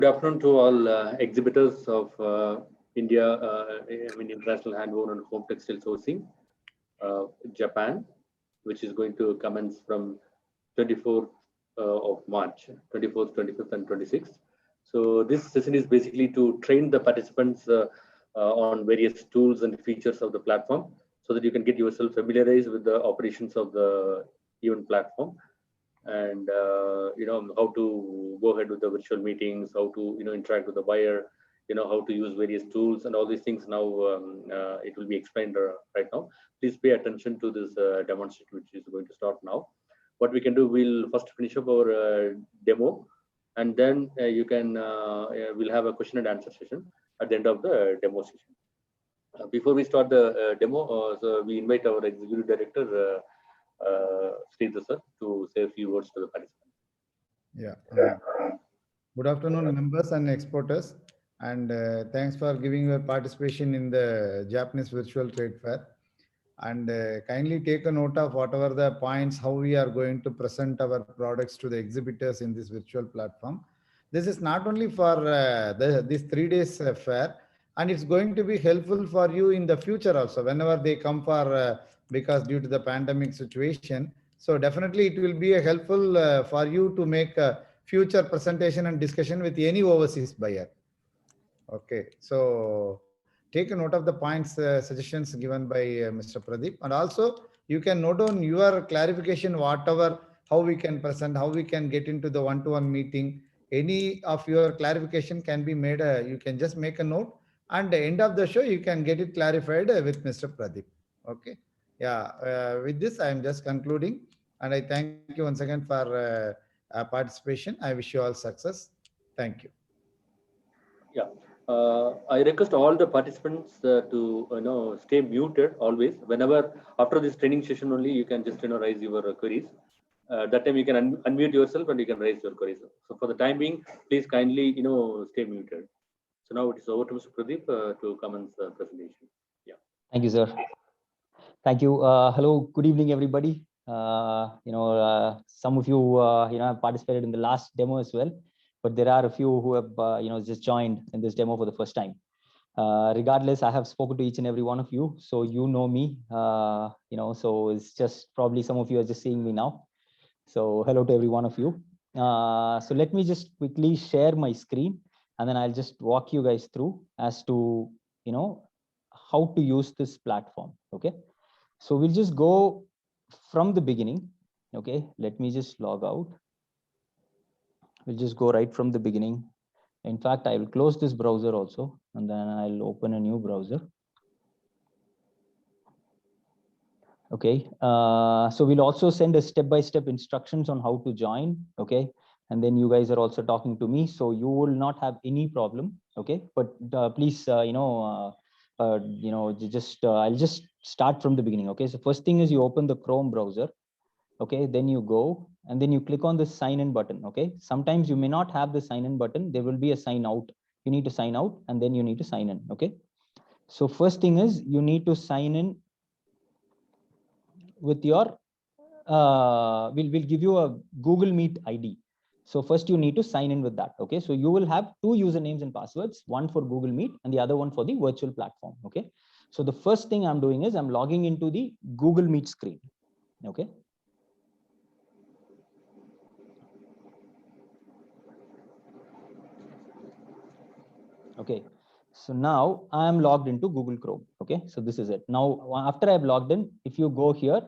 Good afternoon to all exhibitors of India, International Handwoven and Home Textile Sourcing, Japan, which is going to commence from 24th of March, 24th, 25th, and 26th. So this session is basically to train the participants on various tools and features of the platform, so that you can get yourself familiarized with the operations of the event platform, and how to go ahead with the virtual meetings, how to interact with the buyer, how to use various tools and all these things. Now it will be explained right now. Please pay attention to this demonstration, which is going to start now. What we can do, we'll first finish up our demo, and then we'll have a question and answer session at the end of the demo session. Before we start the demo, so we invite our executive director, Sridhar sir, to say a few words to the participants. Yeah. Good afternoon, members and exporters, and thanks for giving your participation in the Japanese Virtual Trade Fair. And kindly take a note of whatever the points, how we are going to present our products to the exhibitors in this virtual platform. This is not only for this 3 days fair, and it's going to be helpful for you in the future also, whenever they come for, because due to the pandemic situation. So definitely it will be a helpful for you to make a future presentation and discussion with any overseas buyer. Okay, so take a note of the points, suggestions given by Mr. Pradeep, and also you can note on your clarification, whatever, how we can present, how we can get into the one-to-one meeting. Any of your clarification can be made. You can just make a note, and at the end of the show, you can get it clarified with Mr. Pradeep. Okay. Yeah. With this, I am just concluding, and I thank you once again for participation. I wish you all success. Thank you. Yeah. I request all the participants to stay muted always. Whenever after this training session only, you can just raise your queries. That time you can unmute yourself and you can raise your queries. So for the time being, please kindly stay muted. So now it is over to Mr. Pradeep to commence the presentation. Yeah. Thank you, sir. Thank you. Hello, good evening, everybody. Some of you have participated in the last demo as well, but there are a few who have just joined in this demo for the first time. Regardless, I have spoken to each and every one of you, so you know me. So it's just probably some of you are just seeing me now. So hello to every one of you. So let me just quickly share my screen, and then I'll just walk you guys through as to how to use this platform. Okay, so we'll just go from the beginning. Okay, let me just log out. We'll just go right from the beginning. In fact, I will close this browser also, and then I'll open a new browser. Okay, so we'll also send a step-by-step instructions on how to join. Okay, and then you guys are also talking to me, so you will not have any problem. Okay, but please, I'll just start from the beginning. Okay, so first thing is you open the Chrome browser. Okay, then you go and then you click on the sign in button. Okay, sometimes you may not have the sign in button. There will be a sign out. You need to sign out and then you need to sign in. Okay, so first thing is you need to sign in with your we'll give you a Google Meet ID. So first you need to sign in with that. Okay, so you will have 2 usernames and passwords, one for Google Meet and the other one for the virtual platform. Okay, so the first thing I'm doing is I'm logging into the Google Meet screen. Okay, okay, so now I am logged into Google Chrome. Okay, so this is it. Now after I've logged in, if you go here,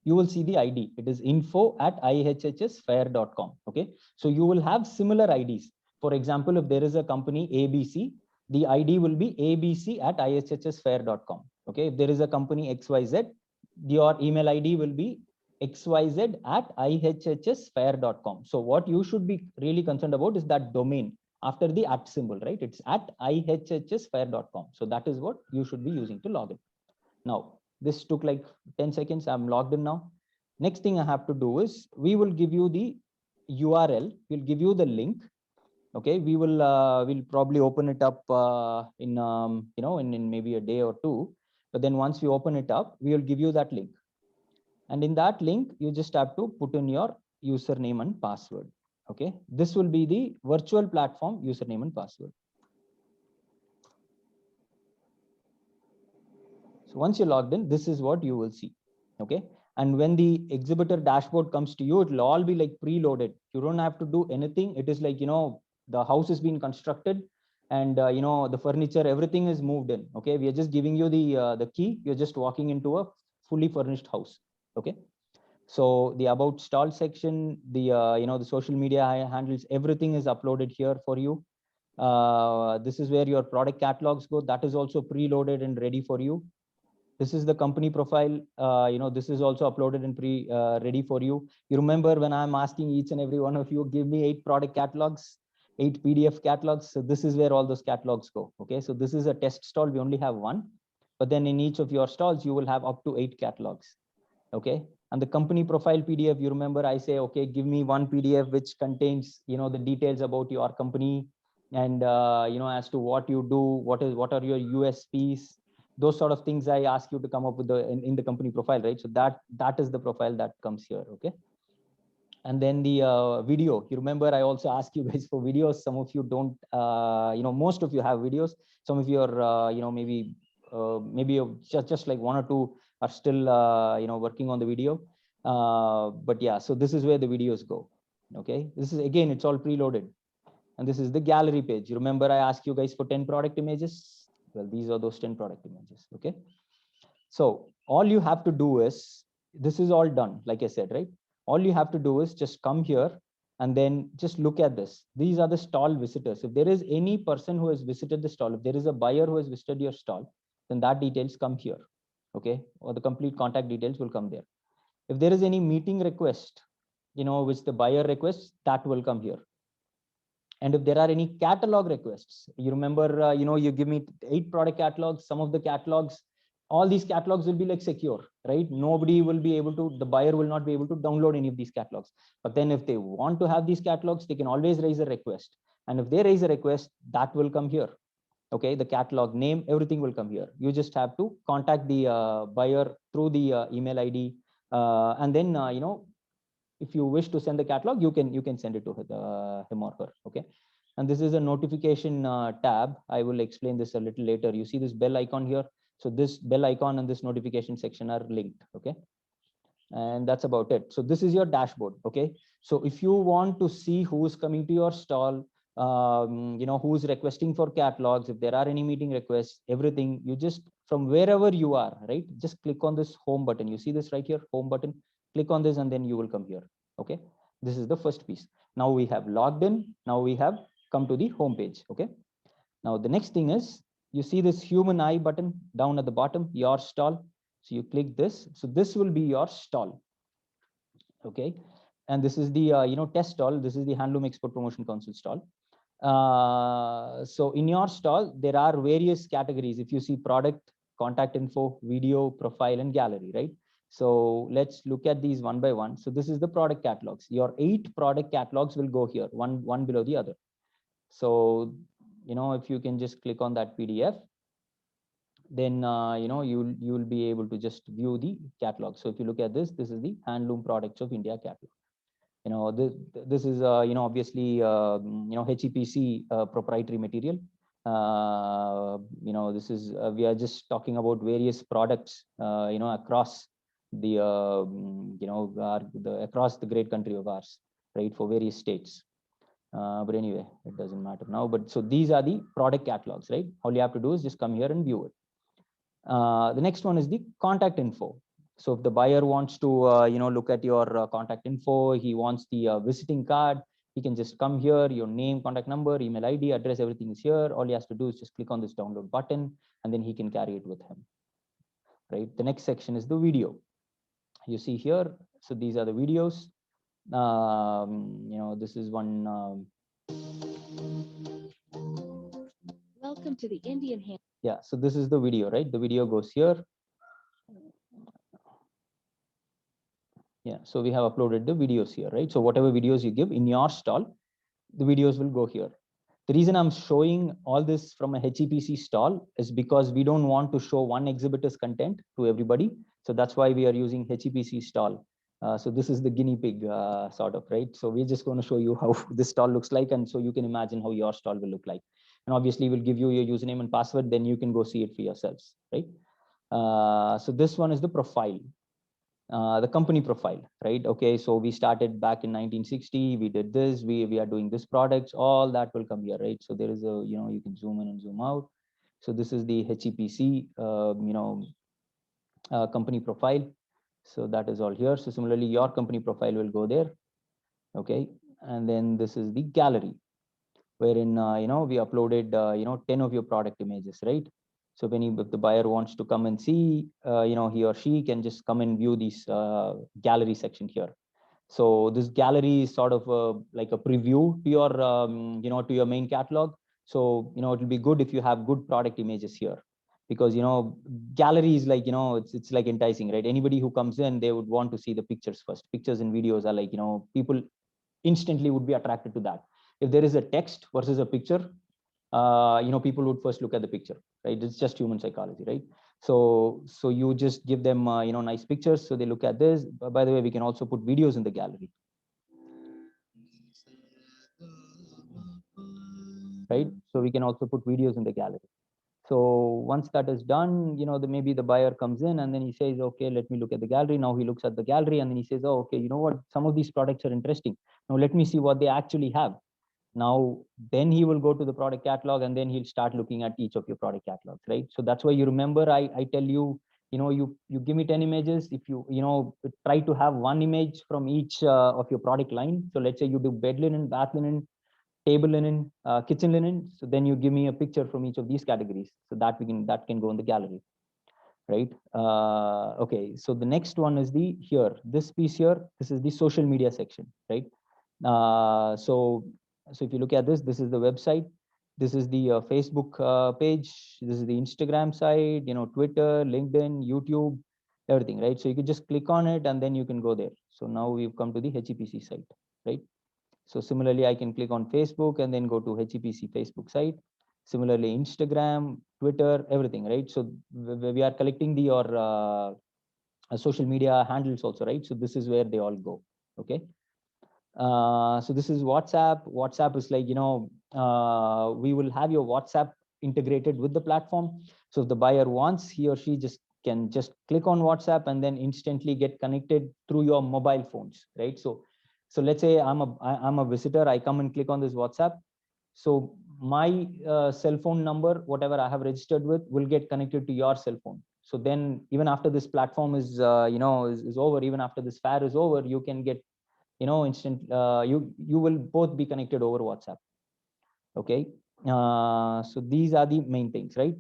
you will see the ID. It is info@ihhsfair.com. Okay, so you will have similar IDs. For example, if there is a company ABC, the ID will be abc@ihhsfair.com. Okay, if there is a company XYZ, your email ID will be xyz@ihhsfair.com. So what you should be really concerned about is that domain after the @ symbol, right? It's @ihhsfair.com. So that is what you should be using to log in. Now, this took like 10 seconds. I'm logged in now. Next thing I have to do is we will give you the URL. We'll give you the link. Okay, we'll probably open it up in maybe a day or two. But then once we open it up, we will give you that link. And in that link, you just have to put in your username and password. Okay, this will be the virtual platform username and password. So once you're logged in, this is what you will see. Okay, and when the exhibitor dashboard comes to you, it will all be like preloaded. You don't have to do anything. It is like, you know, the house is being constructed, and you know, the furniture, everything is moved in. Okay, we are just giving you the key. You're just walking into a fully furnished house. Okay, so the about stall section, the you know, the social media handles, everything is uploaded here for you. This is where your product catalogs go. That is also preloaded and ready for you. This is the company profile. You know, this is also uploaded and ready for you. You remember when I'm asking each and every one of you, give me 8 product catalogs, 8 PDF catalogs. So this is where all those catalogs go. Okay, so this is a test stall. We only have one, but then in each of your stalls, you will have up to 8 catalogs. Okay, and the company profile PDF, you remember I say, okay, give me one PDF which contains, you know, the details about your company, and you know, as to what you do, what are your USPs, those sort of things I ask you to come up with in the company profile, right? So that is the profile that comes here. Okay, and then the video, you remember I also ask you guys for videos. Some of you don't, you know, most of you have videos. Some of you are you know, maybe just like 1 or 2 are still you know, working on the video, but yeah, so this is where the videos go. Okay, this is, again, it's all preloaded. And this is the gallery page. You remember I asked you guys for 10 product images. Well, these are those 10 product images. Okay, so all you have to do is, this is all done, like I said, right? All you have to do is just come here and then just look at this. These are the stall visitors. If there is any person who has visited the stall, if there is a buyer who has visited your stall, then that details come here. Okay, or the complete contact details will come there. If there is any meeting request, you know, which the buyer requests, that will come here. And if there are any catalog requests, you remember, you know, you give me 8 product catalogs. Some of the catalogs, all these catalogs will be like secure, right? Nobody will be able to, the buyer will not be able to download any of these catalogs. But then if they want to have these catalogs, they can always raise a request. And if they raise a request, that will come here. Okay, the catalog name, everything will come here. You just have to contact the buyer through the email ID. And then, you know, if you wish to send the catalog, you can send it to him or her. Okay, and this is a notification tab. I will explain this a little later. You see this bell icon here. So this bell icon and this notification section are linked. Okay, and that's about it. So this is your dashboard. Okay, so if you want to see who's coming to your stall, you know, who's requesting for catalogs, if there are any meeting requests, everything, you just, from wherever you are, right, just click on this home button. You see this right here, home button. Click on this and then you will come here. Okay, this is the first piece. Now we have logged in. Now we have come to the home page. Okay, now the next thing is, you see this human eye button down at the bottom, your stall. So you click this. So this will be your stall. Okay, and this is the you know, test stall. This is the Handloom Export Promotion Council stall. So in your stall, there are various categories. If you see product, contact info, video, profile, and gallery, right? So let's look at these one by one. So this is the product catalogs. Your 8 product catalogs will go here, one below the other. So, you know, if you can just click on that PDF, then you know, you'll be able to just view the catalog. So if you look at this, this is the Handloom Products of India catalog. You know, this is you know, obviously you know, HEPC proprietary material. You know, this is we are just talking about various products you know, across the you know, across the great country of ours, right, for various states. But anyway, it doesn't matter now. But so these are the product catalogs, right? All you have to do is just come here and view it. The next one is the contact info. So if the buyer wants to, you know, look at your contact info, he wants the visiting card, he can just come here, your name, contact number, email ID, address, everything is here. All he has to do is just click on this download button, and then he can carry it with him, right? The next section is the video. You see here, so these are the videos. You know, this is one. Welcome to the Indian Hand. Yeah, so this is the video, right? The video goes here. Yeah, so we have uploaded the videos here, right? So whatever videos you give in your stall, the videos will go here. The reason I'm showing all this from a HEPC stall is because we don't want to show one exhibitor's content to everybody. So that's why we are using HEPC stall. So this is the guinea pig sort of, right? So we're just going to show you how this stall looks like, and so you can imagine how your stall will look like. And obviously we'll give you your username and password, then you can go see it for yourselves, right? So this one is the profile, the company profile, right? Okay, so we started back in 1960, we did this, we are doing this products, all that will come here, right? So there is a, you can zoom in and zoom out. So this is the HEPC, company profile. So that is all here. So similarly, your company profile will go there. Okay. And then this is the gallery, wherein, we uploaded, 10 of your product images, right? So if the buyer wants to come and see, he or she can just come and view this gallery section here. So this gallery is sort of like a preview to your, to your main catalog. So, it will be good if you have good product images here, because, gallery is like, it's like enticing, right? Anybody who comes in, they would want to see the pictures first. Pictures and videos are like, people instantly would be attracted to that. If there is a text versus a picture, people would first look at the picture, right? It's just human psychology, right? So you just give them, nice pictures, so they look at this. By the way, we can also put videos in the gallery, right? So we can also put videos in the gallery. So once that is done, maybe the buyer comes in and then he says, okay, let me look at the gallery. Now he looks at the gallery and then he says, oh, okay, you know what? Some of these products are interesting. Now let me see what they actually have. Now, then he will go to the product catalog and then he'll start looking at each of your product catalogs, right? So that's why you remember, I tell you, you give me 10 images. If you, try to have one image from each of your product line. So let's say you do bed linen, bath linen, table linen, kitchen linen. So then you give me a picture from each of these categories. So that can go in the gallery, right? Okay, so the next one is this piece here. This is the social media section, right? So if you look at this is the website. This is the Facebook page. This is the Instagram site, Twitter, LinkedIn, YouTube, everything, right? So you can just click on it and then you can go there. So now we've come to the HEPC site, right? So similarly, I can click on Facebook and then go to HEPC Facebook site. Similarly, Instagram, Twitter, everything, right? So we are collecting your social media handles also, right? So this is where they all go, okay? So this is WhatsApp. WhatsApp is like, we will have your WhatsApp integrated with the platform. So if the buyer wants, he or she can just click on WhatsApp and then instantly get connected through your mobile phones, right? So let's say I'm a visitor, I come and click on this WhatsApp. So my cell phone number, whatever I have registered with, will get connected to your cell phone. So then even after this platform is, is over, even after this fair is over, you can get, instant, you will both be connected over WhatsApp. Okay. So these are the main things, right?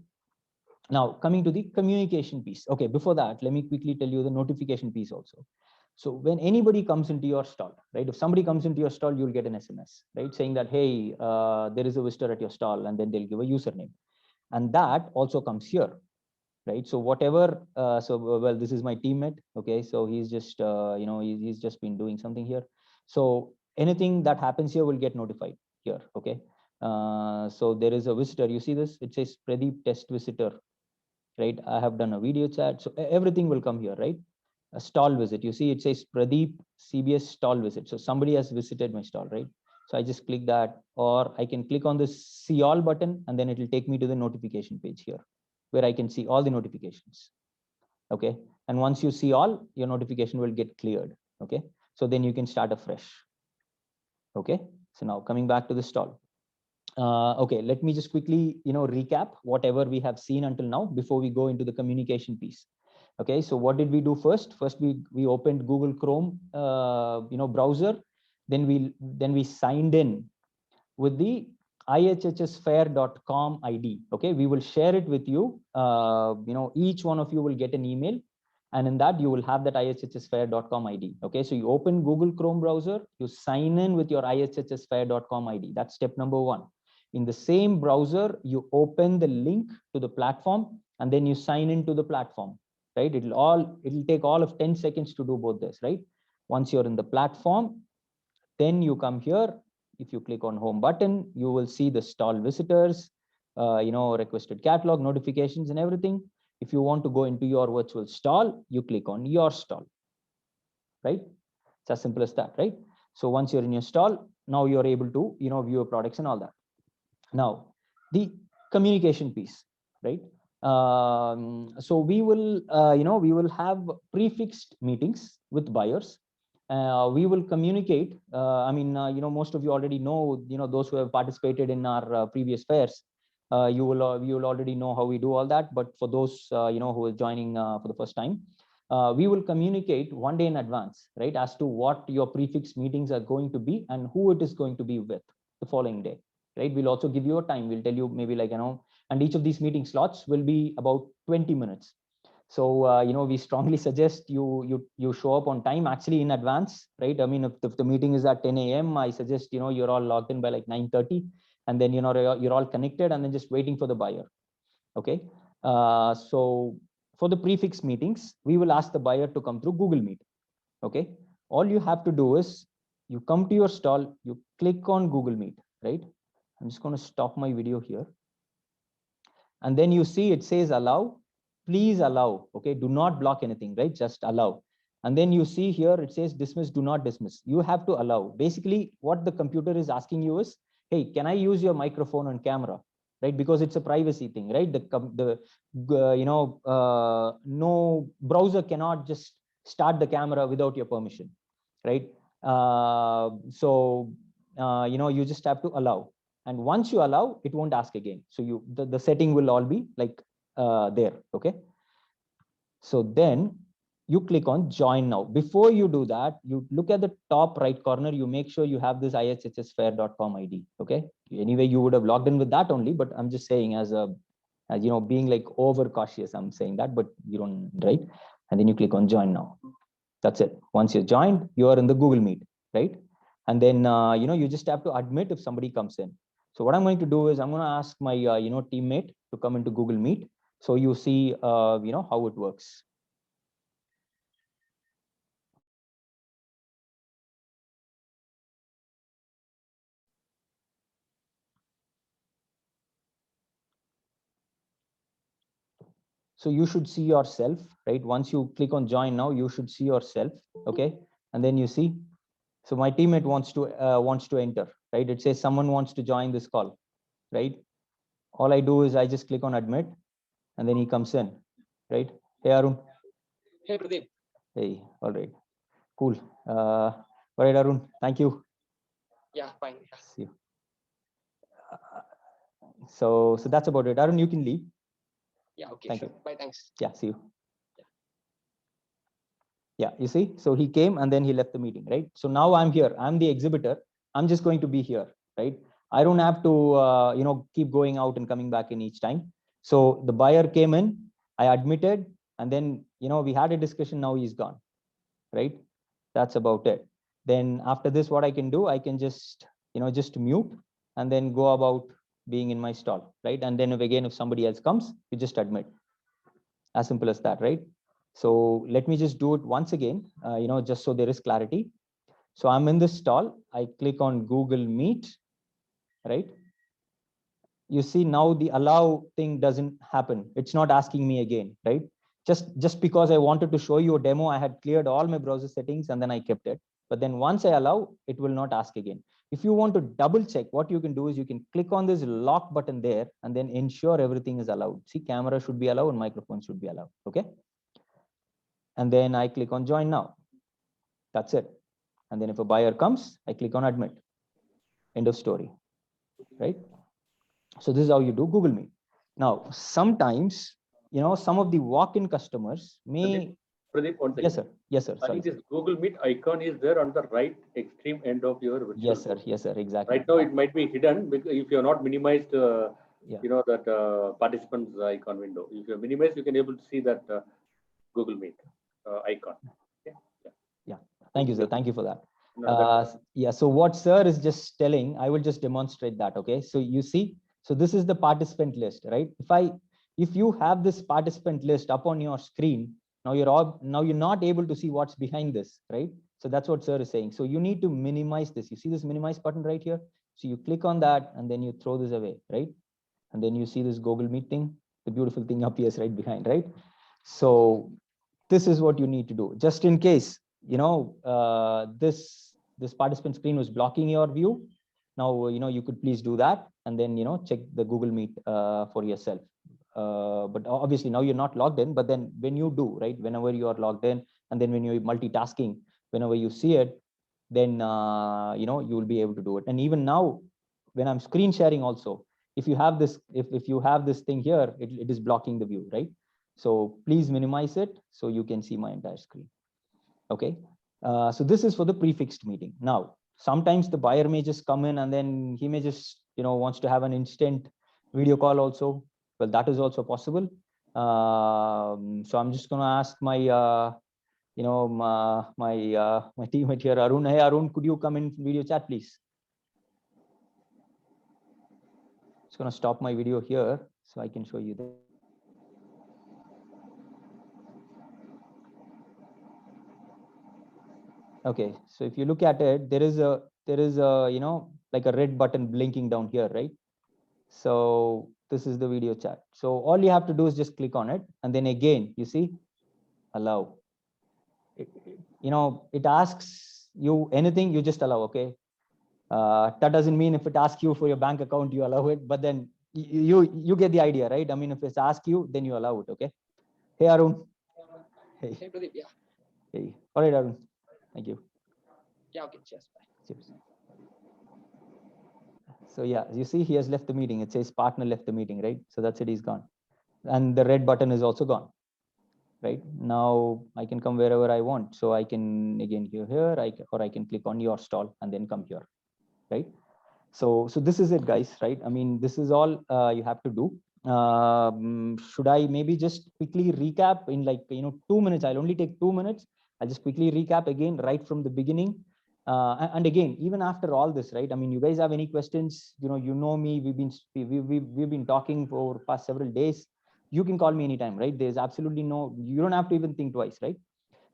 Now coming to the communication piece. Okay, before that, let me quickly tell you the notification piece also. So when anybody comes into your stall, right? If somebody comes into your stall, you'll get an SMS, right? Saying that, hey, there is a visitor at your stall, and then they'll give a username. And that also comes here, right? So whatever, well, this is my teammate. Okay, so he's just, he's just been doing something here. So anything that happens here will get notified here. Okay. So there is a visitor. You see this? It says Pradeep test visitor, right? I have done a video chat. So everything will come here, right? A stall visit. You see, it says Pradeep CBS stall visit. So somebody has visited my stall, right? So I just click that, or I can click on this see all button, and then it will take me to the notification page here, where I can see all the notifications. Okay. And once you see all, your notification will get cleared. Okay. So then you can start afresh. Okay. So now coming back to the stall. Okay, let me just quickly, recap whatever we have seen until now before we go into the communication piece. Okay, so what did we do first? First, we opened Google Chrome, browser. Then we signed in with the ihhsfair.com ID. Okay, we will share it with you. Each one of you will get an email, and in that you will have that ihhsfair.com ID. Okay, so you open Google Chrome browser, you sign in with your ihhsfair.com ID. That's step number one. In the same browser, you open the link to the platform, and then you sign into the platform, right? It'll take all of 10 seconds to do both this, right? Once you're in the platform, then you come here. If you click on home button, you will see the stall visitors, requested catalog, notifications, and everything. If you want to go into your virtual stall, you click on your stall, right? It's as simple as that, right? So once you're in your stall, now you're able to, view your products and all that. Now, the communication piece, right? So we will, we will have prefixed meetings with buyers. We will communicate. Most of you already know, those who have participated in our previous fairs, you will already know how we do all that. But for those, who are joining for the first time, we will communicate one day in advance, right, as to what your prefix meetings are going to be and who it is going to be with the following day, right? We'll also give you a time. We'll tell you maybe and each of these meeting slots will be about 20 minutes. So, we strongly suggest you show up on time, actually in advance, right? I mean, if the meeting is at 10 a.m., I suggest, you're all logged in by like 9:30, and then, you're all connected and then just waiting for the buyer. Okay. So for the prefix meetings, we will ask the buyer to come through Google Meet. Okay. All you have to do is you come to your stall, you click on Google Meet, right? I'm just going to stop my video here. And then you see it says allow, please allow. Okay. Do not block anything, right? Just allow. And then you see here, it says dismiss, do not dismiss. You have to allow. Basically, what the computer is asking you is, hey, can I use your microphone and camera? Right? Because it's a privacy thing, right? No browser cannot just start the camera without your permission, right? You just have to allow. And once you allow, it won't ask again. So the setting will all be like there. Okay. So then you click on join now. Before you do that, you look at the top right corner, you make sure you have this ihhsfair.com ID. Okay. Anyway, you would have logged in with that only, but I'm just saying as being like over cautious, I'm saying that, but you don't, right? And then you click on join now. That's it. Once you're joined, you are in the Google Meet, right? And then, you just have to admit if somebody comes in. So what I'm going to do is I'm going to ask my, teammate to come into Google Meet. So you see, how it works. So you should see yourself, right? Once you click on join now, you should see yourself. Okay. And then you see, so my teammate wants to enter, right? It says someone wants to join this call, right? All I do is I just click on admit and then he comes in, right? Hey, Arun. Hey, Pradeep. Hey, all right. Cool. All right, Arun. Thank you. Yeah, fine. See you. So that's about it. Arun, you can leave. Yeah, okay. Thank sure. you. Bye, thanks. Yeah, see you. Yeah, you see, so he came and then he left the meeting, right? So now I'm here. I'm the exhibitor. I'm just going to be here, right? I don't have to, keep going out and coming back in each time. So the buyer came in, I admitted, and then, we had a discussion. Now he's gone, right? That's about it. Then after this, what I can do, I can just, just mute and then go about being in my stall, right? And then if somebody else comes, you just admit. As simple as that, right? So let me just do it once again, just so there is clarity. So I'm in this stall. I click on Google Meet, right? You see now the allow thing doesn't happen. It's not asking me again, right? Just because I wanted to show you a demo, I had cleared all my browser settings and then I kept it. But then once I allow, it will not ask again. If you want to double check, what you can do is you can click on this lock button there and then ensure everything is allowed. See, camera should be allowed and microphone should be allowed. Okay. And then I click on join now. That's it. And then if a buyer comes, I click on admit. End of story, right? So this is how you do Google Meet. Now, sometimes, some of the walk-in customers may. Pradeep, one second. Yes, sir. Yes, sir. I think this Google Meet icon is there on the right extreme end of your virtual. Yes, sir. board. Yes, sir. Exactly. Right now, it might be hidden because if you're not minimized, Yeah. that participants icon window. If you're minimized, you can able to see that Google Meet icon. Yeah. Thank you, sir. Thank you for that. No, Yeah. So what sir is just telling, I will just demonstrate that. Okay. So you see, so this is the participant list, right? If you have this participant list up on your screen, now you're not able to see what's behind this, right? So that's what sir is saying. So you need to minimize this. You see this minimize button right here. So you click on that and then you throw this away, right? And then you see this Google Meet thing, the beautiful thing appears right behind, right? So this is what you need to do. Just in case, this participant screen was blocking your view. Now, you could please do that and then, check the Google Meet for yourself. But obviously now you're not logged in, but then when you do, right, whenever you are logged in, and then when you're multitasking, whenever you see it, then, you will be able to do it. And even now, when I'm screen sharing also, if you have this, if you have this thing here, it is blocking the view, right? So please minimize it so you can see my entire screen. Okay. So this is for the prefixed meeting. Now, sometimes the buyer may just come in and then he may just, wants to have an instant video call also. Well, that is also possible. So I'm just going to ask my, my teammate here, Arun. Hey, Arun, could you come in video chat, please? Just going to stop my video here so I can show you that. Okay, so if you look at it, there is a like a red button blinking down here, right? So this is the video chat. So all you have to do is just click on it, and then again, you see, allow. It asks you anything, you just allow. Okay, that doesn't mean if it asks you for your bank account, you allow it, but then you get the idea, right? I mean, if it's ask you, then you allow it. Okay. Hey, Arun. Hey. Hey, Pradeep. Yeah. Hey. All right, Arun. Thank you. Yeah. Okay. Cheers. Bye. Cheers. So yeah, you see, he has left the meeting. It says partner left the meeting, right? So that's it. He's gone, and the red button is also gone. Right now, I can come wherever I want. So I can again here, or I can click on your stall and then come here, right? So this is it, guys. Right? I mean, this is all you have to do. Should I maybe just quickly recap in 2 minutes? I'll only take 2 minutes. I'll just quickly recap again right from the beginning. And again, even after all this, right? I mean, you guys have any questions? You know me. We've been talking for past several days. You can call me anytime, right? There's absolutely you don't have to even think twice, right?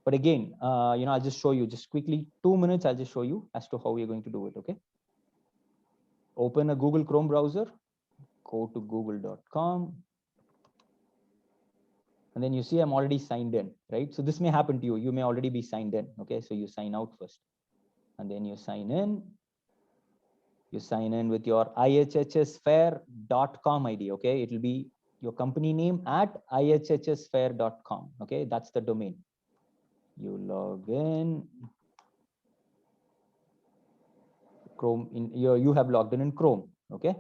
But again, I'll just show you just quickly 2 minutes. I'll just show you as to how we're going to do it. Okay. Open a Google Chrome browser. Go to google.com. And then you see I'm already signed in, right? So this may happen to you. You may already be signed in. Okay. So you sign out first. And then you sign in. You sign in with your ihhsfair.com ID. Okay. It'll be your company name at ihhsfair.com. Okay. That's the domain. You log in. Chrome you have logged in Chrome. Okay.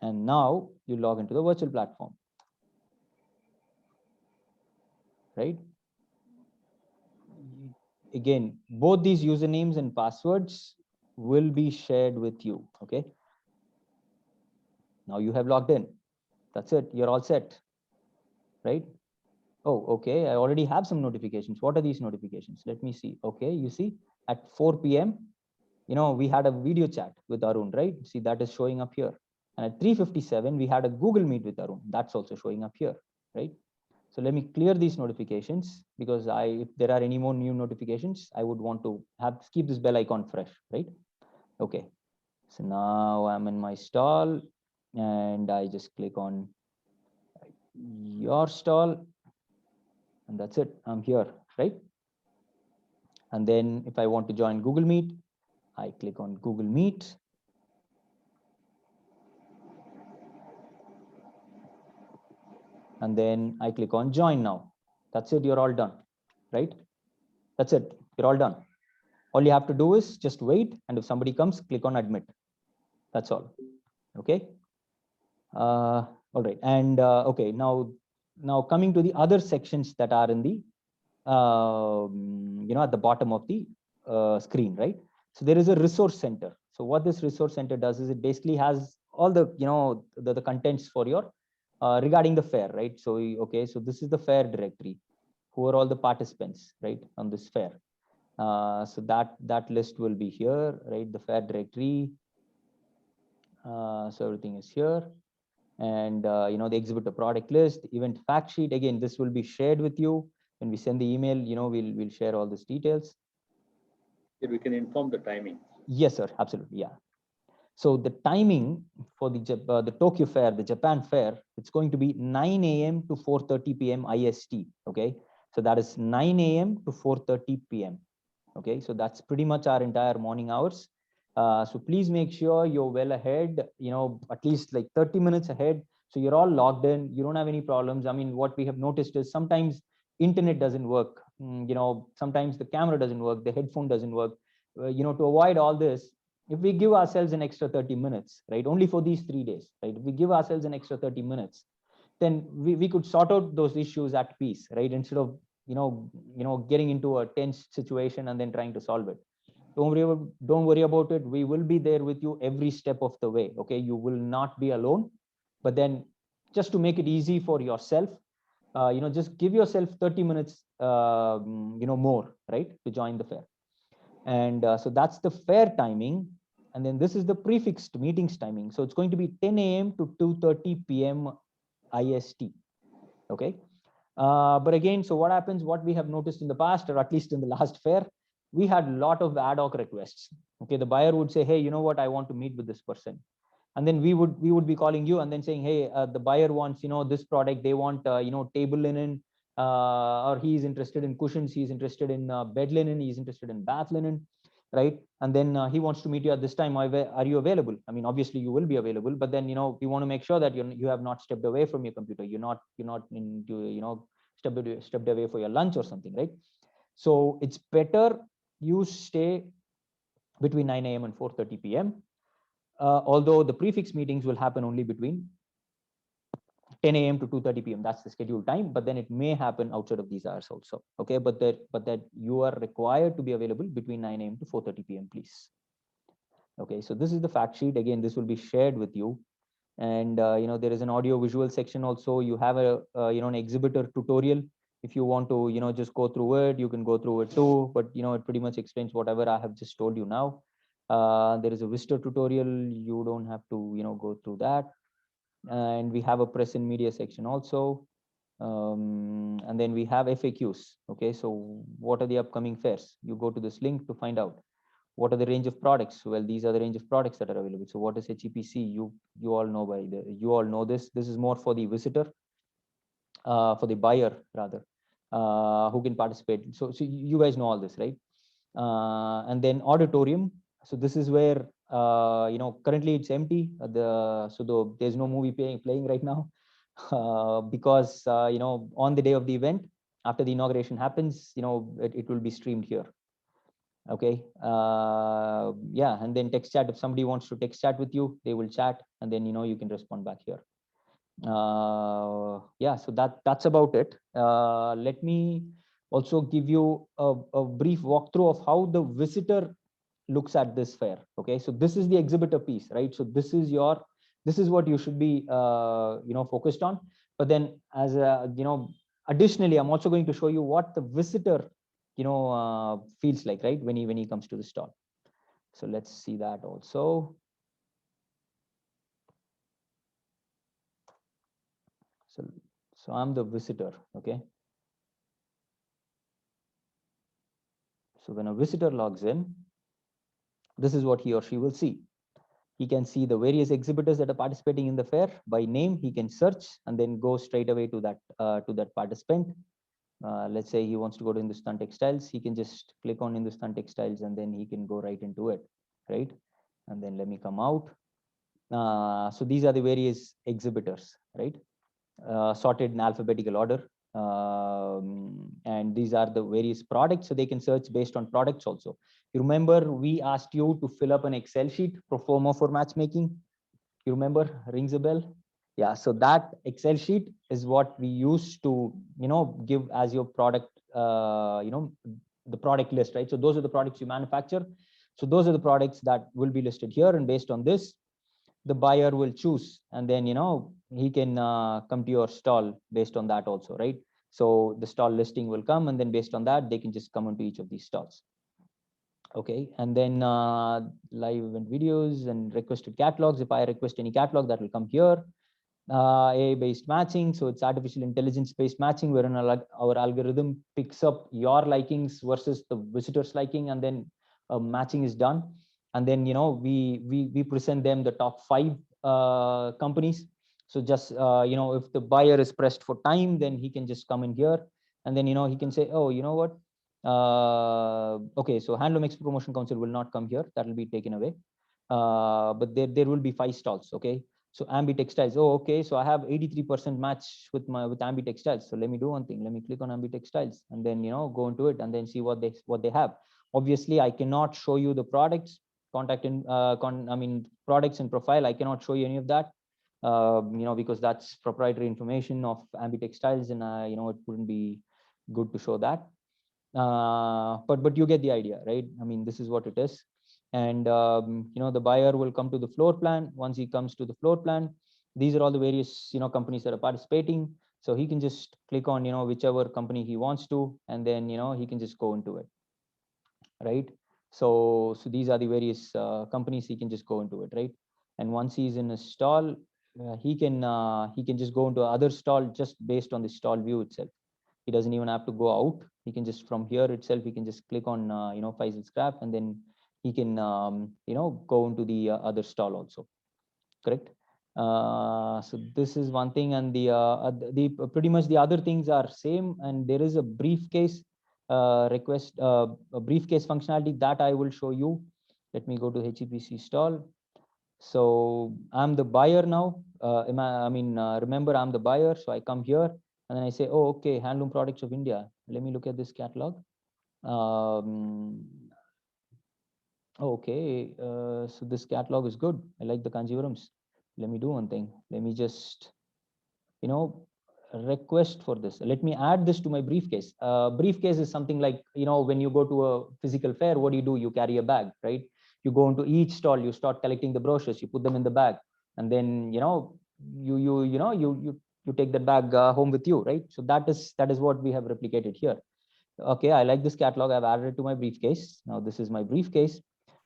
And now you log into the virtual platform. Right. Again, both these usernames and passwords will be shared with you. Okay. Now you have logged in. That's it. You're all set. Right. Oh, okay. I already have some notifications. What are these notifications? Let me see. Okay. You see at 4 p.m., we had a video chat with Arun, right? See, that is showing up here. And at 3:57, we had a Google Meet with Arun. That's also showing up here, right? So let me clear these notifications, because if there are any more new notifications, I would want to keep this bell icon fresh, right? Okay. So now I'm in my stall and I just click on your stall and that's it. I'm here, right? And then if I want to join Google Meet, I click on Google Meet. And then I click on join now. That's it. You're all done, right? That's it. You're all done. All you have to do is just wait. And if somebody comes, click on admit. That's all. Okay. All right. And okay. Now coming to the other sections that are in the, at the bottom of the screen, right? So there is a resource center. So what this resource center does is it basically has all the, the contents for your, regarding the fair, right? So, okay, so this is the fair directory. Who are all the participants, right, on this fair? So that list will be here, right? The fair directory. So everything is here. And, the exhibitor product list, event fact sheet. Again, this will be shared with you. When we send the email, we'll share all these details. We can inform the timing. Yes, sir. Absolutely. Yeah. So the timing for the Tokyo Fair, the Japan Fair, it's going to be 9 a.m. to 4:30 p.m. IST. Okay. So that is 9 a.m. to 4:30 p.m. Okay, so that's pretty much our entire morning hours. So please make sure you're well ahead, at least like 30 minutes ahead. So you're all logged in, you don't have any problems. I mean, what we have noticed is sometimes internet doesn't work. Sometimes the camera doesn't work, the headphone doesn't work. To avoid all this, if we give ourselves an extra 30 minutes, right, only for these 3 days, right, if we give ourselves an extra 30 minutes, then we could sort out those issues at peace, right, instead of getting into a tense situation and then trying to solve it. Don't worry about it. We will be there with you every step of the way. Okay, you will not be alone. But then, just to make it easy for yourself, just give yourself 30 minutes more, right, to join the fair. And so that's the fair timing. And then this is the prefixed meetings timing. So it's going to be 10 a.m. to 2:30 p.m. IST. Okay. But again, so what happens, what we have noticed in the past, or at least in the last fair, we had a lot of ad hoc requests. Okay, the buyer would say, hey, you know what, I want to meet with this person. And then we would be calling you and then saying, hey, the buyer wants, this product, they want, table linen, or he's interested in cushions, he's interested in bed linen, he's interested in bath linen, right? And then he wants to meet you at this time. Are you available? I mean, obviously you will be available, but then, we want to make sure that you have not stepped away from your computer. You're not into, stepped away for your lunch or something, right? So it's better you stay between 9 a.m. and 4:30 p.m. Although the prefix meetings will happen only between 10 a.m. to 2:30 p.m. That's the scheduled time, but then it may happen outside of these hours also. Okay, but that you are required to be available between 9 a.m. to 4:30 p.m. please. Okay, so this is the fact sheet. Again, this will be shared with you, and there is an audio visual section also. You have an exhibitor tutorial. If you want to just go through it, you can go through it too. But it pretty much explains whatever I have just told you now. There is a visitor tutorial. You don't have to go through that. And we have a press and media section also. And then we have FAQs. Okay, so what are the upcoming fairs? You go to this link to find out. What are the range of products? Well, these are the range of products that are available. So what is HEPC? You all know this. This is more for the visitor, for the buyer rather, who can participate. So you guys know all this, right? And then auditorium. So this is where currently it's empty. There's no movie playing right now because on the day of the event, after the inauguration happens, it will be streamed here. Okay. Yeah, and then text chat. If somebody wants to text chat with you, they will chat, and then you can respond back here. Yeah, so that's about it. Let me also give you a brief walkthrough of how the visitor looks at this fair. Okay, so this is the exhibitor piece, right? So this is what you should be focused on. But then as additionally, I'm also going to show you what the visitor feels like, right, when he comes to the stall. So let's see that also. So I'm the visitor. Okay, so when a visitor logs in, this is what he or she will see. He can see the various exhibitors that are participating in the fair by name. He can search and then go straight away to that participant. Let's say he wants to go to Hindustan Textiles. He can just click on Hindustan Textiles and then he can go right into it, right? And then let me come out. So these are the various exhibitors, right? Sorted in alphabetical order. And these are the various products, so they can search based on products also. You remember we asked you to fill up an Excel sheet pro forma for matchmaking. You remember? Rings a bell? Yeah, so that Excel sheet is what we use to give as your product, the product list, right? So those are the products you manufacture. So those are the products that will be listed here, and based on this, the buyer will choose, and then he can come to your stall based on that also, right? So the stall listing will come, and then based on that, they can just come into each of these stalls. Okay, and then live event videos and requested catalogs. If I request any catalog, that will come here. AI-based matching, so it's artificial intelligence-based matching, wherein our algorithm picks up your likings versus the visitor's liking, and then matching is done. And then we present them the top 5 companies. So just if the buyer is pressed for time, then he can just come in here And then, he can say, oh, you know what? Okay, so Handloom Expo Promotion Council will not come here. That will be taken away. But there will be 5 stalls. Okay. So Ambi Textiles. Oh, okay. So I have 83% match with Ambi Textiles. So let me do one thing. Let me click on Ambi Textiles and then, go into it and then see what they have. Obviously, I cannot show you the products, products and profile. I cannot show you any of that, because that's proprietary information of Ambi Textiles, and it wouldn't be good to show that. But you get the idea, right? I mean, this is what it is. And the buyer will come to the floor plan. Once he comes to the floor plan, these are all the various companies that are participating. So he can just click on whichever company he wants to, and then he can just go into it, right? So these are the various companies. He can just go into it, right? And once he's in a stall, he can just go into other stall just based on the stall view itself. He doesn't even have to go out. He can just, from here itself, he can just click on Faisal Scrap, and then he can go into the other stall also. Correct. So this is one thing, and the pretty much the other things are same. And there is a briefcase request, a briefcase functionality that I will show you. Let me go to HEPC stall. So I'm the buyer now. Remember, I'm the buyer. So I come here and then I say, oh, okay, Handloom Products of India. Let me look at this catalog. Okay, so this catalog is good. I like the Kanjivarams. Let me do one thing. Let me just, request for this. Let me add this to my briefcase. Briefcase is something like, when you go to a physical fair, what do? You carry a bag, right? You go into each stall, you start collecting the brochures, you put them in the bag, and then, you take that bag home with you, right? So that is what we have replicated here. Okay, I like this catalog. I've added it to my briefcase. Now this is my briefcase.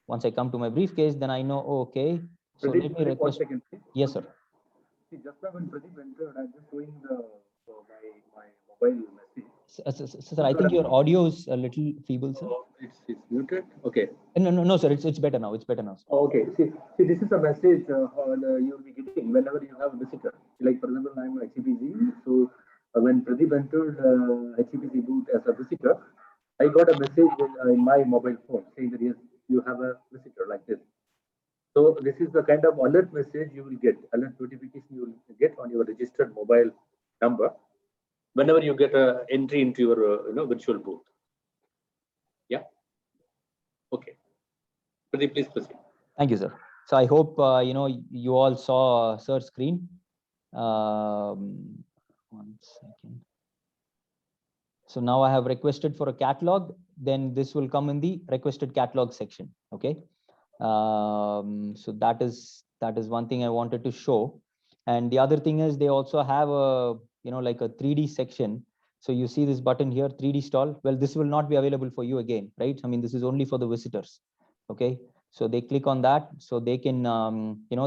Once I come to my briefcase, then I know, oh, okay. So let me request. Yes, sir. See, just now when Pradeep entered, I'm just showing my mobile message. Sir, I think your audio is a little feeble, sir. It's muted. Okay. No, sir. It's better now. It's better now. Okay. See, this is a message you'll be getting whenever you have a visitor. Like, for example, I'm HEPC. So when Pradeep entered HEPC booth as a visitor, I got a message in my mobile phone saying that yes, you have a visitor like this. So this is the kind of alert message you will get, alert notification you will get on your registered mobile number whenever you get an entry into your virtual booth. Yeah. Okay. Pradeep, please proceed. Thank you, sir. So I hope you all saw sir's screen. 1 second. So now I have requested for a catalog. Then this will come in the requested catalog section. Okay. So that is one thing I wanted to show. And the other thing is they also have a like a 3D section. So you see this button here, 3D stall. Well, this will not be available for you again, right? I mean, this is only for the visitors. Okay. So they click on that, so they can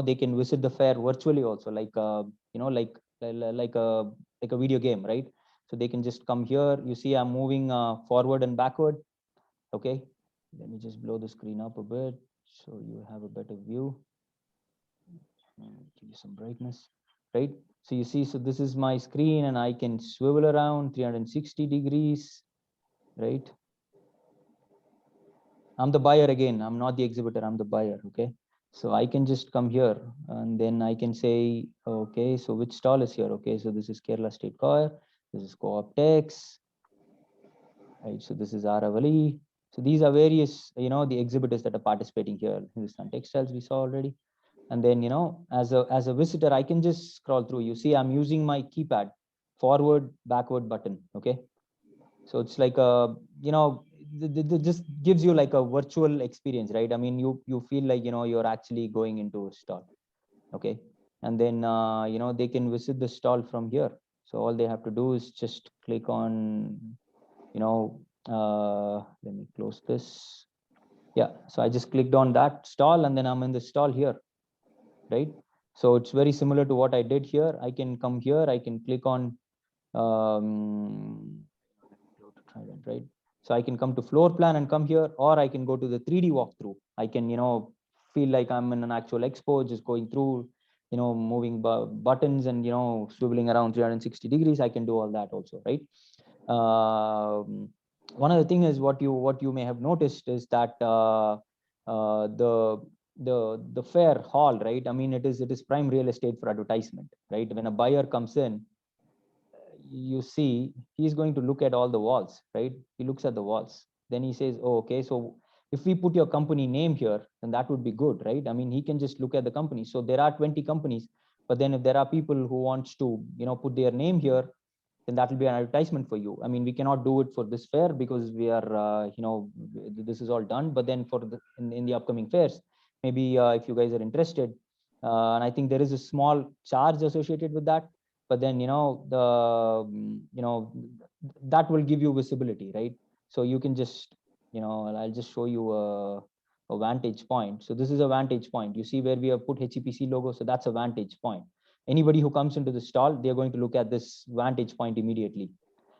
they can visit the fair virtually also, like like a video game, right? So they can just come here. You see, I'm moving forward and backward. Okay. Let me just blow the screen up a bit so you have a better view. Give you some brightness, right? So you see, so this is my screen and I can swivel around 360 degrees, right? I'm the buyer again. I'm not the exhibitor. I'm the buyer. Okay. So I can just come here and then I can say, okay, so which stall is here? Okay. So this is Kerala State Coir. This is Co-optex. Right. So this is Aravali. So these are various, the exhibitors that are participating here. Hindustan Textiles we saw already. And then, as a visitor, I can just scroll through. You see, I'm using my keypad, forward, backward button. Okay. So it's like a, just gives you like a virtual experience, right? I mean, you feel like, you're actually going into a stall. Okay. And then, they can visit the stall from here. So all they have to do is just click on, let me close this. Yeah. So I just clicked on that stall and then I'm in the stall here, right? So it's very similar to what I did here. I can come here, I can click on, right? So I can come to floor plan and come here, or I can go to the 3D walkthrough. I can, feel like I'm in an actual expo, just going through, moving buttons and, swiveling around 360 degrees. I can do all that also, right? One of the thing is what you may have noticed is that the fair hall, right? I mean, it is prime real estate for advertisement, right? When a buyer comes in, you see he's going to look at all the walls, right? He looks at the walls, then he says, oh, okay, so if we put your company name here, then that would be good, right? I mean, he can just look at the company. So there are 20 companies, but then if there are people who wants to, put their name here, then that will be an advertisement for you. I mean, we cannot do it for this fair because we are, this is all done. But then for in the upcoming fairs, maybe if you guys are interested, and I think there is a small charge associated with that. But then that will give you visibility, right? So you can just, I'll just show you a vantage point. So this is a vantage point. You see where we have put HEPC logo. So that's a vantage point. Anybody who comes into the stall, they're going to look at this vantage point immediately.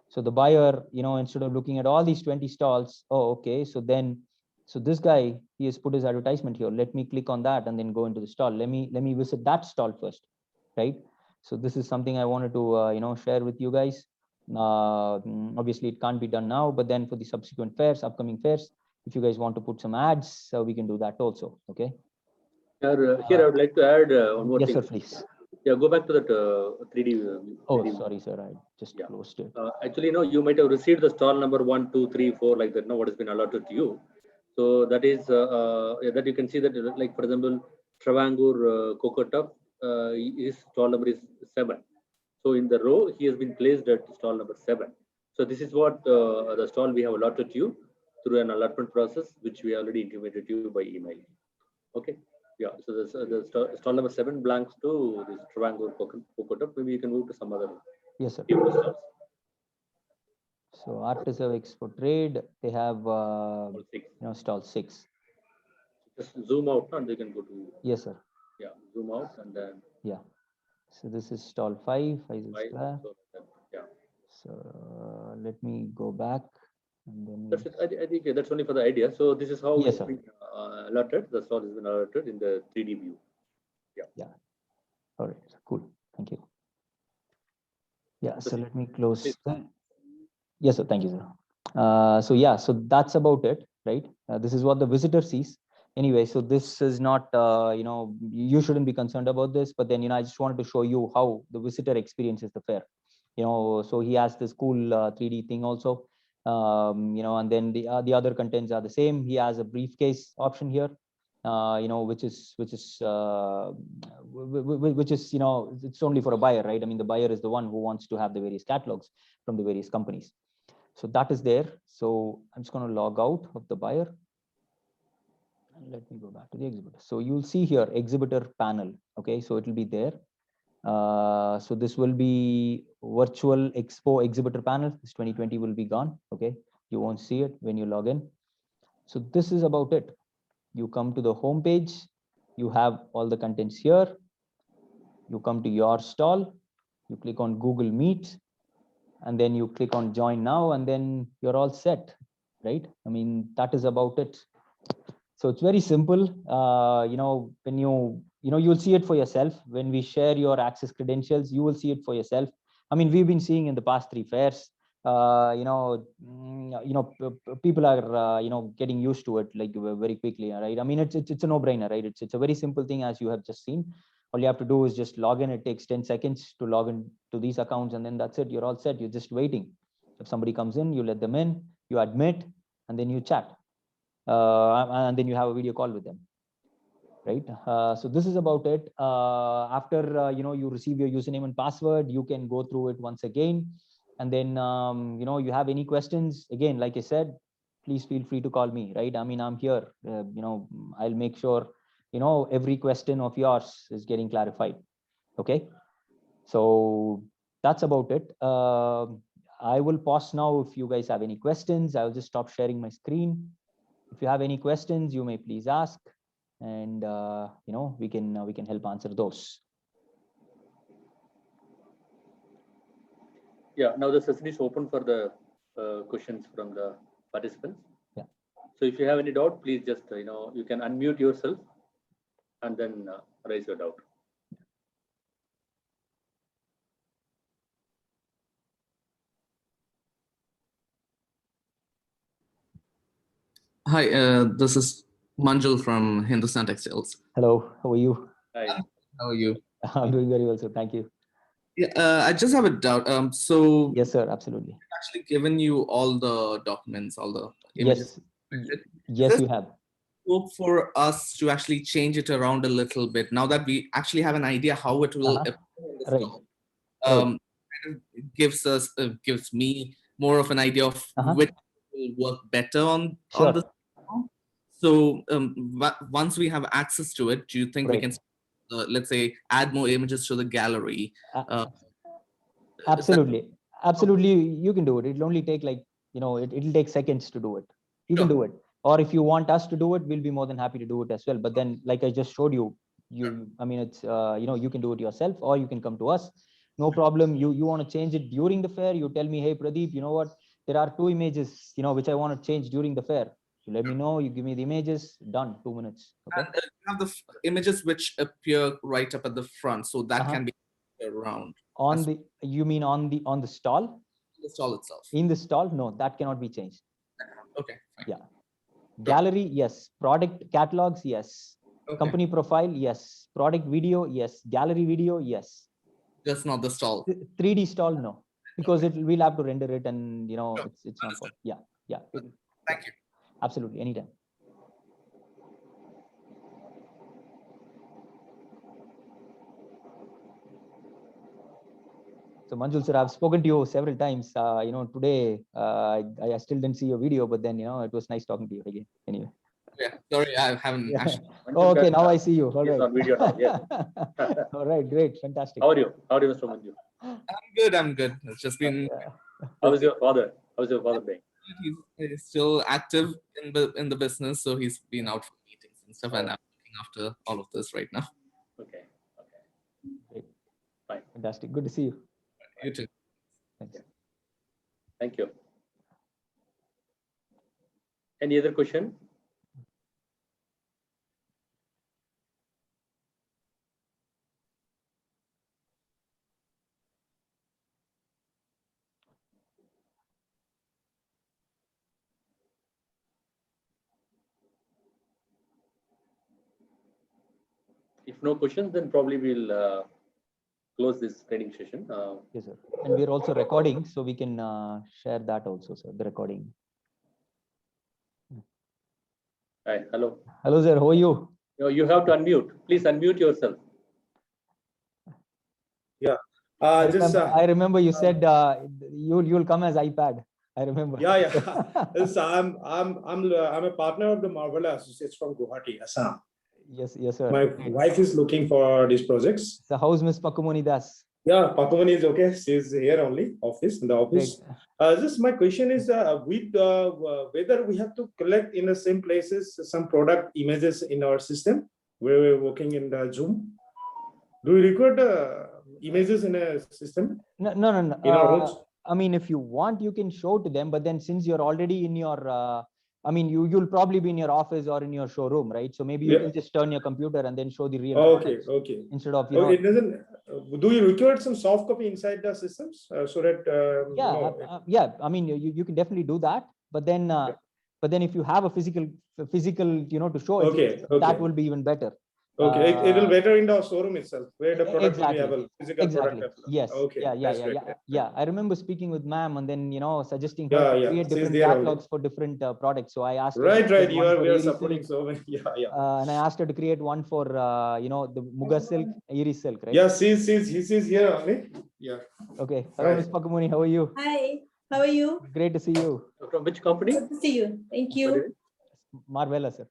So the buyer, instead of looking at all these 20 stalls, oh, okay, so this guy, he has put his advertisement here. Let me click on that and then go into the stall. Let me visit that stall first, right? So this is something I wanted to, share with you guys. Obviously, it can't be done now, but then for the subsequent fairs, upcoming fairs, if you guys want to put some ads, we can do that also, okay? Here I would like to add one more yes, thing. Yes, sir, please. Yeah, go back to that 3D. 3D. Sorry, sir. I just closed it. Actually, you might have received the stall number 1, 2, 3, 4, like that. What has been allotted to you. So that is that you can see that, like for example, Travangur Cocotup, his stall number is 7. So in the row, he has been placed at stall number 7. So this is what the stall we have allotted to you through an allotment process, which we already intimated to you by email. Okay. Yeah, so the stall number 7 belongs to this Travangur Cocotup. Maybe you can move to some other. Yes, sir. Stalls. So Artiserv Expo Trade, they have stall 6. Just zoom out and they can go to. Yes, sir. Yeah, zoom out and then. Yeah. So this is stall 5. So, yeah. So let me go back. And then that's it. I think that's only for the idea. So this is how yes, it's sir. been allotted. The stall has been allotted in the 3D view. Yeah. Yeah. All right. Cool. Thank you. Yeah. So let me close that. Yes, sir. Thank you, sir. So yeah, so that's about it, right? This is what the visitor sees. Anyway, so this is not, you shouldn't be concerned about this, but then, I just wanted to show you how the visitor experiences the fair. So he has this cool 3D thing also, and then the other contents are the same. He has a briefcase option here, which is, it's only for a buyer, right? I mean, the buyer is the one who wants to have the various catalogs from the various companies. So that is there. So I'm just going to log out of the buyer. And let me go back to the exhibitor. So you'll see here exhibitor panel. Okay, so it will be there. So this will be virtual expo exhibitor panel. This 2020 will be gone. Okay, you won't see it when you log in. So this is about it. You come to the home page. You have all the contents here. You come to your stall. You click on Google Meet. And then you click on join now, and then you're all set, right? I mean, that is about it. So it's very simple. When you'll see it for yourself. When we share your access credentials, you will see it for yourself. I mean, we've been seeing in the past 3 fairs, people are, getting used to it like very quickly, right? I mean, it's a no-brainer, right? It's a very simple thing, as you have just seen. All you have to do is just log in. It takes 10 seconds to log in to these accounts, and then that's it. You're all set. You're just waiting. If somebody comes in, you let them in, you admit, and then you chat. And then you have a video call with them, right? So this is about it. After you receive your username and password, you can go through it once again. And then you have any questions, again, like I said, please feel free to call me, right? I mean, I'm here. I'll make sure every question of yours is getting clarified. Okay, so that's about it. I will pause now. If you guys have any questions, I'll just stop sharing my screen. If you have any questions, you may please ask, and we can help answer those. Yeah, now the session is open for the questions from the participants. Yeah. So if you have any doubt, please just you can unmute yourself and then raise your doubt. Hi, this is Manjul from Hindustan Textiles. Hello, how are you? Hi. How are you? I'm doing very well, sir. Thank you. Yeah, I just have a doubt. So Yes, sir. Absolutely. I've actually given you all the documents, all the images. Yes. Is Yes, there you have. scope for us to actually change it around a little bit now that we actually have an idea how it will appear in the Right. stall? Kind of gives me more of an idea of which will work better on Sure. the stall. So once we have access to it, do you think we Right. can, let's say, add more images to the gallery? Absolutely. Absolutely. You can do it. It'll only take it'll take seconds to do it. You can do it. Or if you want us to do it, we'll be more than happy to do it as well. But then, like I just showed you, it's, you can do it yourself or you can come to us. No problem. You want to change it during the fair. You tell me, hey, Pradeep, you know what? There are 2 images, which I want to change during the fair. You let me know, you give me the images, done, 2 minutes. Okay. And you have the images which appear right up at the front, so that can be around. On the, you mean on the stall? The stall itself. In the stall? No, that cannot be changed. Okay. Fine. Yeah. Gallery, yes. Product catalogs, yes. Okay. Company profile, yes. Product video, yes. Gallery video, yes. Just not the stall. 3D stall, no, because we'll have to render it, and it's not possible. Yeah. Thank you. Absolutely, anytime. So Manjul sir, I've spoken to you several times. Today I still didn't see your video, but then it was nice talking to you again. Anyway. Yeah, sorry, I haven't actually. Okay, now I see you. All right. On video now. Yes. All right, great, fantastic. How are you? How are you, Mr. Manju? I'm good. It's just been. How is your father? How's your father doing? He's still active in the business, so he's been out for meetings and stuff, and I'm looking after all of this right now. Okay. Great. Fine. Fantastic. Good to see you. You too. Thanks. Thank you. Any other question? If no questions, then probably we'll close this training session. Yes, sir. And we're also recording, so we can share that also, sir, the recording. Hi, hello. Hello, sir. How are you? You have to unmute. Please unmute yourself. Yeah. I remember you said you'll come as iPad. I remember. Yeah. I'm a partner of the Marvella Associates from Guwahati, Assam. Yes, sir. My wife is looking for these projects. So how's Miss Pakumoni Das? Yeah, Pakumani is okay. She's here only, in the office. Just my question is whether we have to collect in the same places some product images in our system where we're working in the Zoom. Do we record images in a system? No. In our rooms? I mean, if you want, you can show to them, but then since you're already in your you'll probably be in your office or in your showroom, right? So maybe you can just turn your computer and then show the real products. Okay. Instead of it doesn't. Do you record some soft copy inside the systems so that? Yeah. I mean, you can definitely do that, but then if you have a physical to show it, that will be even better. Okay, it will better in the showroom itself where the product will be available. Physical product. Yes. Okay. Yeah. I remember speaking with ma'am and then suggesting her to create different catalogs for different products. So I asked her. Right. We are supporting so many. Yeah. And I asked her to create one for the Muga silk, Iris silk, right? Yeah, he's here only. Yeah. Okay. Hello, Ms. Pakumoni. How are you? Hi. How are you? Great to see you. From which company? Good to see you. Thank you. Marvella, sir.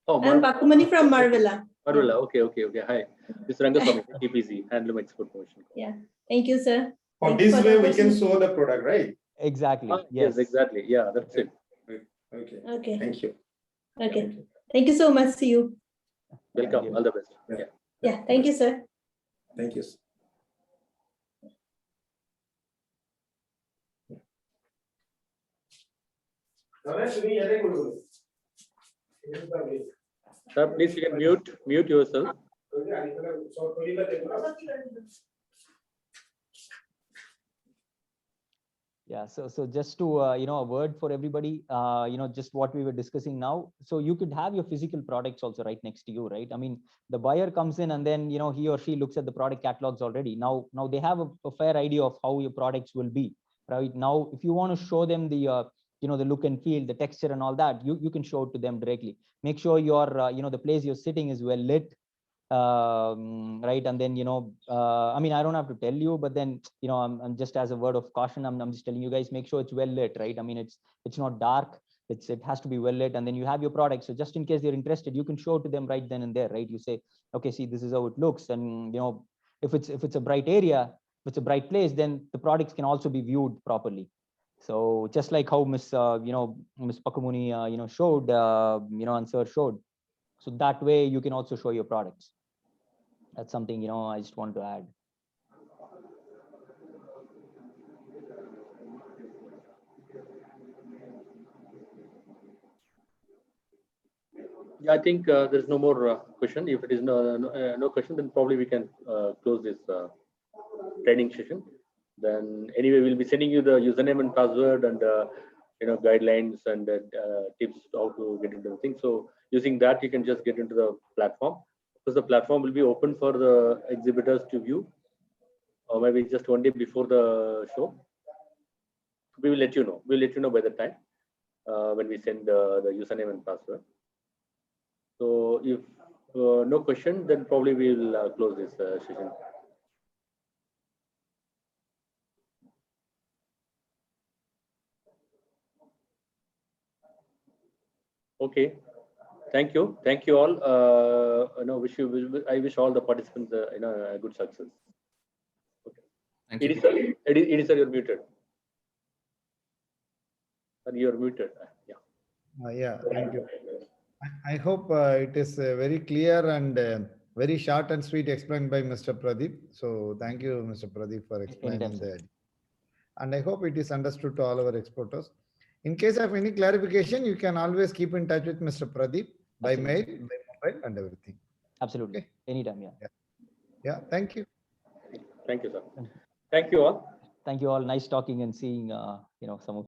Oh, I'm Pakumani from Marvella. Marvella. Okay. Hi. This is Rangaswamy, TPC, Handloom Export Promotion. Yeah. Thank you, sir. On this way, we can show the product, right? Exactly. Yes, exactly. Yeah, that's it. Okay. Thank you. Okay. Thank you so much. See you. Welcome. All the best. Yeah. Thank you, sir. Thank you. Sir, please you can mute yourself. Yeah, so just to a word for everybody, just what we were discussing now. So you could have your physical products also right next to you, right? I mean, the buyer comes in and then he or she looks at the product catalogs already. Now they have a fair idea of how your products will be, right? Now, if you want to show them the the look and feel, the texture and all that, you can show it to them directly. Make sure your the place you're sitting is well lit, right? And then I mean, I don't have to tell you, but then I'm just, as a word of caution, I'm just telling you guys, make sure it's well lit, right? I mean, it's not dark, it has to be well lit. And then you have your product, so just in case they're interested, you can show it to them right then and there, right? You say, okay, see, this is how it looks. And if it's a bright area, if it's a bright place, then the products can also be viewed properly. So just like how Miss Miss Pakamuni showed, and Sir showed, so that way you can also show your products. That's something I just want to add. Yeah, I think there's no more question. If it is no question, then probably we can close this training session. Then anyway, we'll be sending you the username and password and guidelines and tips how to get into the thing. So using that, you can just get into the platform, because the platform will be open for the exhibitors to view, or maybe just one day before the show. We will let you know. We'll let you know by the time when we send the username and password. So if no question, then probably we'll close this session. Okay, thank you all. I wish all the participants a good success. Okay. Thank you. It is, sir, you're muted. Sir, you're muted. Yeah. Yeah, thank you. I hope it is very clear and very short and sweet explained by Mr. Pradeep. So thank you, Mr. Pradeep, for explaining Anytime, sir. and I hope it is understood to all our exporters. In case of any clarification, you can always keep in touch with Mr. Pradeep by mail, by mobile, and everything. Absolutely. Okay. Anytime, yeah. Yeah, thank you. Thank you, sir. Thank you all. Thank you all. Nice talking and seeing some of